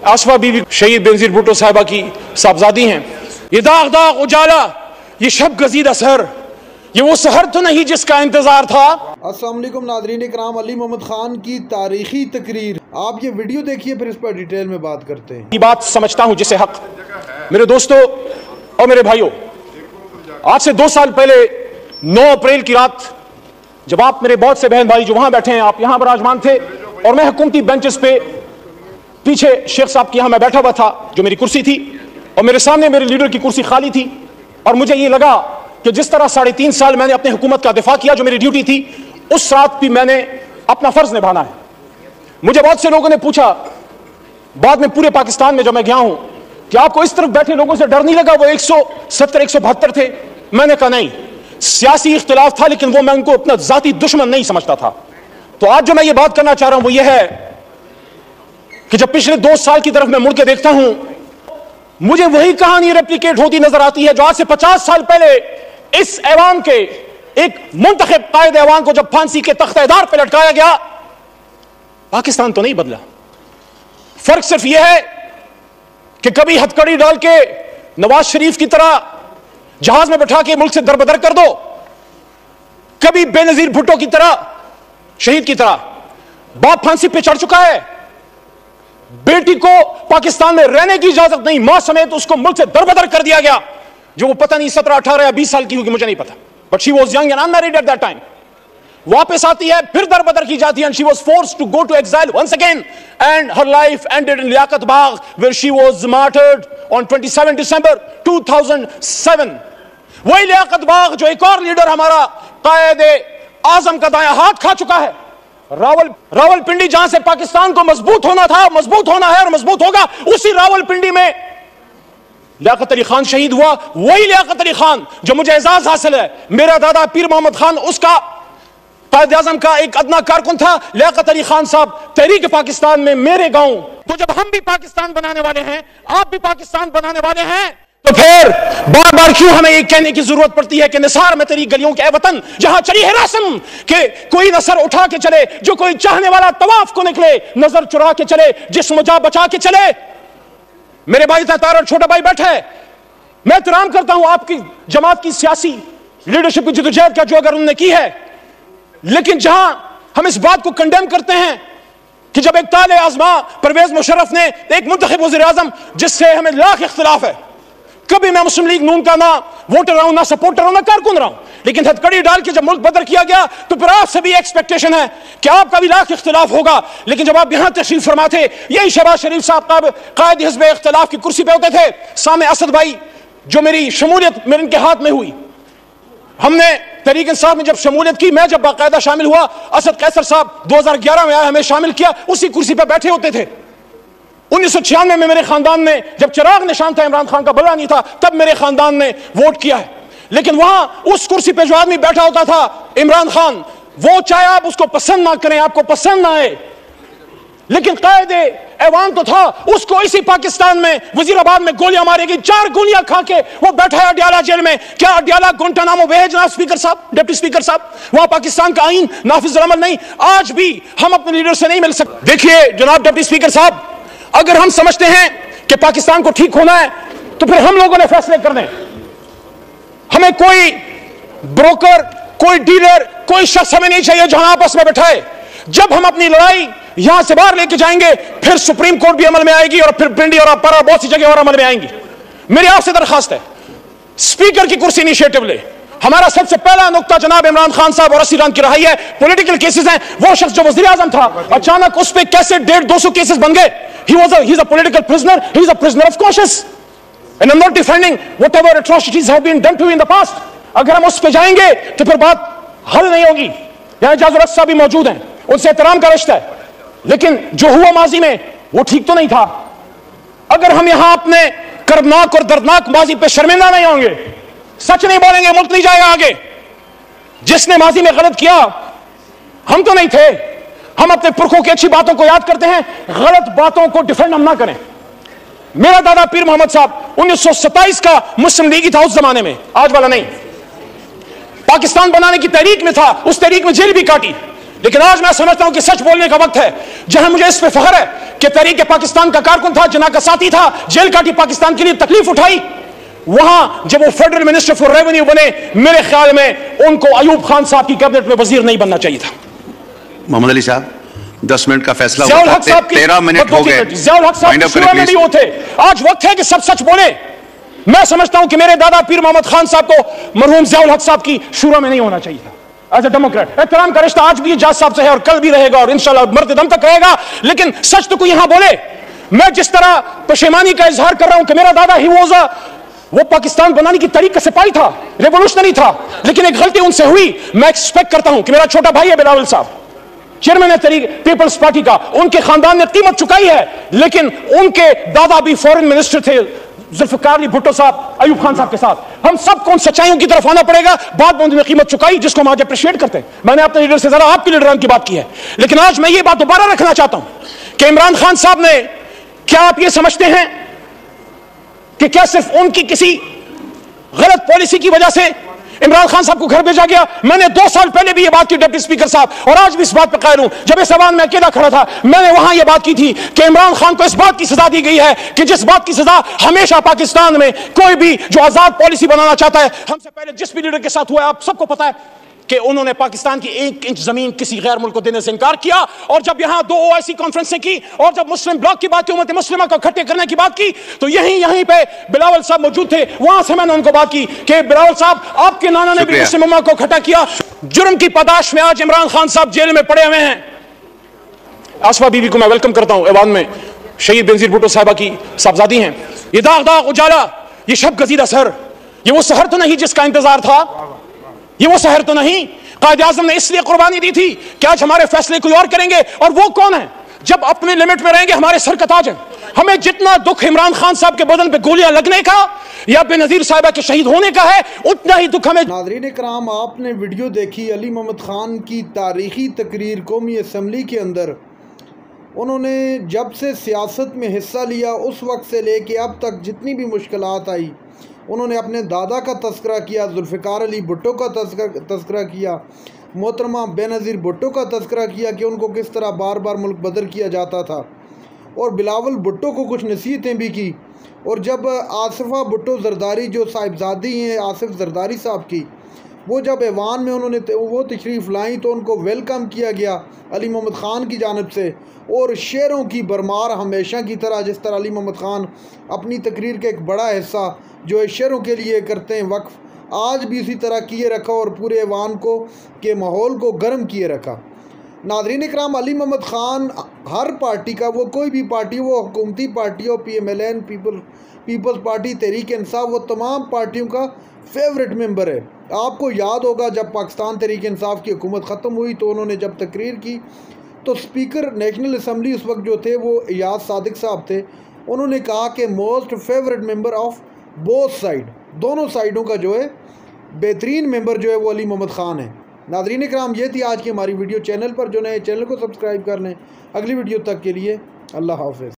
अस्सलाम वालेकुम नाज़रीन इकराम, अली मोहम्मद खान की तारीखी तकरीर, आप ये वीडियो देखिए फिर इस पर डिटेल में बात करते हैं। ये बात समझता हूं जिसे हक। मेरे दोस्तों और मेरे भाइयों, आज से 2 साल पहले 9 अप्रैल की रात, जब आप मेरे बहुत से बहन भाई जो वहां बैठे हैं, आप यहां विराजमान थे और मैं हुकूमती बेंचेस पे पीछे शेख साहब के यहां मैं बैठा हुआ था, जो मेरी कुर्सी थी, और मेरे सामने मेरे लीडर की कुर्सी खाली थी। और मुझे ये लगा कि जिस तरह 3.5 साल मैंने अपनी हुकूमत का दिफा किया, जो मेरी ड्यूटी थी, उस रात भी मैंने अपना फर्ज निभाना है। मुझे बहुत से लोगों ने पूछा बाद में पूरे पाकिस्तान में जब मैं गया हूं कि आपको इस तरफ बैठे लोगों से डर नहीं लगा? वो 170 172 थे। मैंने कहा नहीं, सियासी इख्तिलाफ था, लेकिन वो मैं उनको अपना जाती दुश्मन नहीं समझता था। तो आज जो मैं ये बात करना चाह रहा हूं वो ये है कि जब पिछले 2 साल की तरफ मैं मुड़ के देखता हूं, मुझे वही कहानी रेप्लिकेट होती नजर आती है जो आज से 50 साल पहले इस ऐवान के एक मुंतखब कायद ऐवान को जब फांसी के तख्तेदार पर लटकाया गया। पाकिस्तान तो नहीं बदला, फर्क सिर्फ यह है कि कभी हथकड़ी डाल के नवाज शरीफ की तरह जहाज में बैठा के मुल्क से दरबदर कर दो, कभी बेनजीर भुट्टो की तरह, शहीद की तरह। बाप फांसी पे चढ़ चुका है, बेटी को पाकिस्तान में रहने की इजाजत नहीं, मां समेत उसको मुल्क से दरबदर कर दिया गया, जो वो पता नहीं 17, 18 या 20 साल की होगी, मुझे नहीं पता, but she was young and unmarried at that time. वापस आती है, फिर दरबदर की जाती है, and she was forced to go to exile once again, and her life ended in Liaquat Bagh, where she was martyred on 27 December 2007। वही लियाकत बाग जो एक और लीडर हमारा कायद आजम का दायां हाथ खा चुका है। रावलपिंडी, जहां से पाकिस्तान को मजबूत होना था, मजबूत होना है और मजबूत होगा, उसी रावलपिंडी में लियाकत अली खान शहीद हुआ। वही लियाकत अली खान जो मुझे एजाज हासिल है, मेरा दादा पीर मोहम्मद खान उसका कायद आजम का एक अदना कारकुन था। लियाकत अली खान साहब तहरीक पाकिस्तान में मेरे गांव। तो जब हम भी पाकिस्तान बनाने वाले हैं, आप भी पाकिस्तान बनाने वाले हैं, तो फिर बार बार क्यों हमें ये कहने की जरूरत पड़ती है कि निसार में तेरी गलियों के वतन जहां चली है रस्म के कोई नसर उठा के चले, जो कोई चाहने वाला तवाफ को निकले, नजर चुरा के चले, जिस्म जा बचा के चले। मेरे भाई तार और छोटा भाई बैठा है, मैं एहतराम करता हूं आपकी जमात की सियासी लीडरशिप की जदोजहद का जो अगर उन्होंने की है, लेकिन जहां हम इस बात को कंडेम करते हैं कि जब एक ताले आजमा परवेज मुशर्रफ ने एक मुंतखब वज़ीर आज़म जिससे हमें लाख इख्तिलाफ है, कभी मैं मुस्लिम लीग नून का ना वोटर रहा हूं, ना सपोर्टर हूं, ना कारकुन रहा हूं, लेकिन हथकड़ी डाल के जब मुल्क बदर किया गया तो फिर आपसे भी एक्सपेक्टेशन है कि आपका भी लाख इख्तिलाफ होगा। लेकिन जब आप यहां तशरीफ फरमा थे, यही शहबाज शरीफ साहब कायद हिज़्ब इख्तिलाफ की कुर्सी पे होते थे, सामने असद भाई जो मेरी शमूलियत मेरे इनके हाथ में हुई, हमने तहरीक इंसाफ में जब शमूलियत की, मैं जब बाकायदा शामिल हुआ, असद कैसर साहब 2011 में आए, हमें शामिल किया, उसी कुर्सी पर बैठे होते थे। 1996 में मेरे खानदान ने, जब चिराग निशान था, इमरान खान का बल्ला नहीं था, तब मेरे खानदान ने वोट किया है। लेकिन वहां उस कुर्सी पे जो आदमी बैठा होता था, इमरान खान, वो चाहे आप उसको पसंद ना करें, आपको पसंद ना आए, लेकिन कायदे ऐवान तो था, उसको इसी पाकिस्तान में वजीराबाद में गोलियां मारेगी, 4 गोलियां खा के वो बैठा है अडियाला जेल में। क्या अडियाला गुंटानामो वे है जनाब स्पीकर साहब, डिप्टी स्पीकर साहब? वहां पाकिस्तान का आईन नाफिज अमल नहीं। आज भी हम अपने लीडर से नहीं मिल सकते। देखिए जनाब डिप्टी स्पीकर साहब, अगर हम समझते हैं कि पाकिस्तान को ठीक होना है तो फिर हम लोगों ने फैसले करने। हमें कोई ब्रोकर, कोई डीलर, कोई शख्स हमें नहीं चाहिए जहां आपस में बैठाए। जब हम अपनी लड़ाई यहां से बाहर लेके जाएंगे, फिर सुप्रीम कोर्ट भी अमल में आएगी और फिर पिंडी और पारा बहुत सी जगह और अमल में आएंगी। मेरी आपसे दरखास्त है, स्पीकर की कुर्सी इनिशिएटिव ले। हमारा सबसे पहला नुक्ता जनाब इमरान खान साहब और 80 रन की रहाई है। पॉलिटिकल केसेस हैं, वो शख्स जो वजीर आजम था, अचानक उस पर कैसे 150-200 केसेस बन गए। He's a political prisoner, he's a prisoner of conscience, and I'm not defending whatever atrocities have been done to you in the past. अगर हम उस पे जाएंगे तो फिर बात हल नहीं होगी। यहाँ इजाजुल हक साहब भी मौजूद हैं, उनसे एहतराम का रिश्ता है, लेकिन जो हुआ माजी में वो ठीक तो नहीं था। अगर हम यहां अपने कर्बनाक और दर्दनाक माजी पे शर्मिंदा नहीं होंगे, सच नहीं बोलेंगे, मुल्क नहीं जाएगा आगे। जिसने माजी में गलत किया हम तो नहीं थे, हम अपने पुरखों की अच्छी बातों को याद करते हैं, गलत बातों को डिफेंड हम ना करें। मेरा दादा पीर मोहम्मद साहब 1927 का मुस्लिम लीगी था उस जमाने में, आज वाला नहीं। पाकिस्तान बनाने की तहरीक में था, उस तहरीक में जेल भी काटी, لیکن آج میں سمجھتا ہوں کہ سچ بولنے کا وقت ہے. جہاں مجھے اس پہ فخر ہے کہ تحریک پاکستان کا کارکن تھا, جناح کا ساتھی تھا, جیل کاٹی, پاکستان کے لیے تکلیف اٹھائی, وہاں جب وہ فیڈرل منسٹر فار ریونیو بنے, میرے خیال میں ان کو ایوب خان صاحب کی کیبنٹ میں وزیر نہیں بننا چاہیے تھا. محمد علی صاحب 10 منٹ کا فیصلہ ضیاء ہوا الحق تھا, صاحب 13 منٹ ہو گئے. ضیاء الحق صاحب شورا میں نہیں ہوتے. آج وقت ہے کہ سب سچ بولے. میں سمجھتا ہوں کہ میرے دادا پیر محمد خان صاحب کو مرحوم ضیاء الحق صاحب کی شورا میں نہیں ہونا چاہیے تھا. ایز اے ڈیموکریٹ احترام کا رشتہ آج بھی جاج صاحب سے ہے اور کل بھی رہے گا اور انشاءاللہ مرتے دم تک رہے گا, لیکن سچ تو کوئی یہاں بولے. میں جس طرح پشیمانی کا اظہار کر رہا ہوں کہ میرا دادا ہی وہ پاکستان بنانے کی تاریخ کا سپاہی تھا, ریولوشنری تھا, لیکن ایک غلطی ان سے ہوئی. میں ایکسپیکٹ کرتا ہوں کہ میرا چھوٹا بھائی ہے بلاول صاحب, چیئرمین ہے پیپلز پارٹی کا, ان کے خاندان نے قیمت چکائی ہے, لیکن ان کے دادا بھی فورن منسٹر تھے ذوالفقار علی بھٹو صاحب ایوب خان صاحب کے ساتھ. ہم سب کو ان سچائیوں کی طرف آنا پڑے گا. بعد میں انہوں نے قیمت چکائی جس کو ہم آج اپریشیٹ کرتے ہیں. میں نے اپنے لیڈر سے زیادہ آپ کے لیڈران کی بات کی ہے, لیکن آج میں یہ بات دوبارہ رکھنا چاہتا ہوں کہ عمران خان صاحب نے, کیا آپ یہ سمجھتے ہیں کہ کیا صرف ان کی کسی غلط پالیسی کی وجہ سے عمران خان صاحب کو گھر بھیجا گیا؟ میں نے 2 سال پہلے بھی یہ بات کی ڈپٹی اسپیکر صاحب, اور آج بھی اس بات پہ قائل ہوں. جب اس ایوان میں اکیلا کھڑا تھا میں نے وہاں یہ بات کی تھی کہ عمران خان کو اس بات کی سزا دی گئی ہے کہ جس بات کی سزا ہمیشہ پاکستان میں کوئی بھی جو آزاد پالیسی بنانا چاہتا ہے, ہم سے پہلے جس بھی لیڈر کے ساتھ ہوا ہے آپ سب کو پتا ہے کہ انہوں نے پاکستان کی 1 انچ زمین کسی غیر ملک کو دینے سے انکار کیا. اور جب یہاں 2 OIC کانفرنسیں کی اور جب مسلم بلاک کی بات کی, امت مسلمہ کو اکٹھے کرنے کی بات کی, تو یہیں پہ بلاول صاحب موجود تھے. وہاں سے میں نے ان کو بات کی کہ بلاول صاحب آپ کے نانا نے بھی مسلم امت کو اکٹھا کیا. جرم کی پاداش میں آج عمران خان صاحب جیل میں پڑے ہوئے ہیں. آصفہ بی بی کو میں ویلکم کرتا ہوں ایوان میں, شہید بینظیر بھٹو صاحبہ کی صاحبزادی ہیں. یہ داغ اجالا, یہ شب گزیدہ سر, یہ وہ سحر تو نہیں جس کا انتظار تھا, یہ وہ سحر تو نہیں. قائد اعظم نے اس لیے قربانی دی تھی کہ آج ہمارے فیصلے کوئی اور کریں گے, اور وہ کون ہیں جب اپنے لمٹ میں رہیں گے ہمارے سر کا تاج ہیں. ہمیں جتنا دکھ عمران خان صاحب کے بدن پہ گولیاں لگنے کا یا بے نظیر صاحبہ کے شہید ہونے کا ہے, اتنا ہی دکھ ہمیں. ناظرین کرام, آپ نے ویڈیو دیکھی علی محمد خان کی تاریخی تقریر قومی اسمبلی کے اندر. انہوں نے جب سے سیاست میں حصہ لیا اس وقت سے لے کے اب تک جتنی بھی مشکلات آئی, انہوں نے اپنے دادا کا تذکرہ کیا, ذوالفقار علی بھٹو کا تذکرہ کیا, محترمہ بے نظیر بھٹو کا تذکرہ کیا کہ ان کو کس طرح بار بار ملک بدر کیا جاتا تھا, اور بلاول بھٹو کو کچھ نصیحتیں بھی کی. اور جب آصفہ بھٹو زرداری جو صاحبزادی ہیں آصف زرداری صاحب کی, وہ جب ایوان میں انہوں نے وہ تشریف لائیں تو ان کو ویلکم کیا گیا علی محمد خان کی جانب سے, اور شعروں کی برمار ہمیشہ کی طرح, جس طرح علی محمد خان اپنی تقریر کا ایک بڑا حصہ جو شعروں کے لیے کرتے ہیں وقف, آج بھی اسی طرح کیے رکھا اور پورے ایوان کو کے ماحول کو گرم کیے رکھا. ناظرین اکرام, علی محمد خان ہر پارٹی کا, وہ کوئی بھی پارٹی, وہ حکومتی پارٹی ہو, PMLN Peoples party, Tehreek Insaf, وہ تمام پارٹیوں کا فیوریٹ ممبر ہے. آپ کو یاد ہوگا جب پاکستان تحریک انصاف کی حکومت ختم ہوئی تو انہوں نے جب تقریر کی تو اسپیکر نیشنل اسمبلی اس وقت جو تھے وہ ایاز صادق صاحب تھے. انہوں نے کہا کہ most favourite member of both side, دونوں سائڈوں کا جو ہے بہترین ممبر جو ہے وہ علی محمد خان ہے. ناظرین اکرام, یہ تھی آج کی ہماری ویڈیو. چینل پر جو نئے چینل کو سبسکرائب کر لیں. اگلی ویڈیو تک کے لیے اللہ حافظ.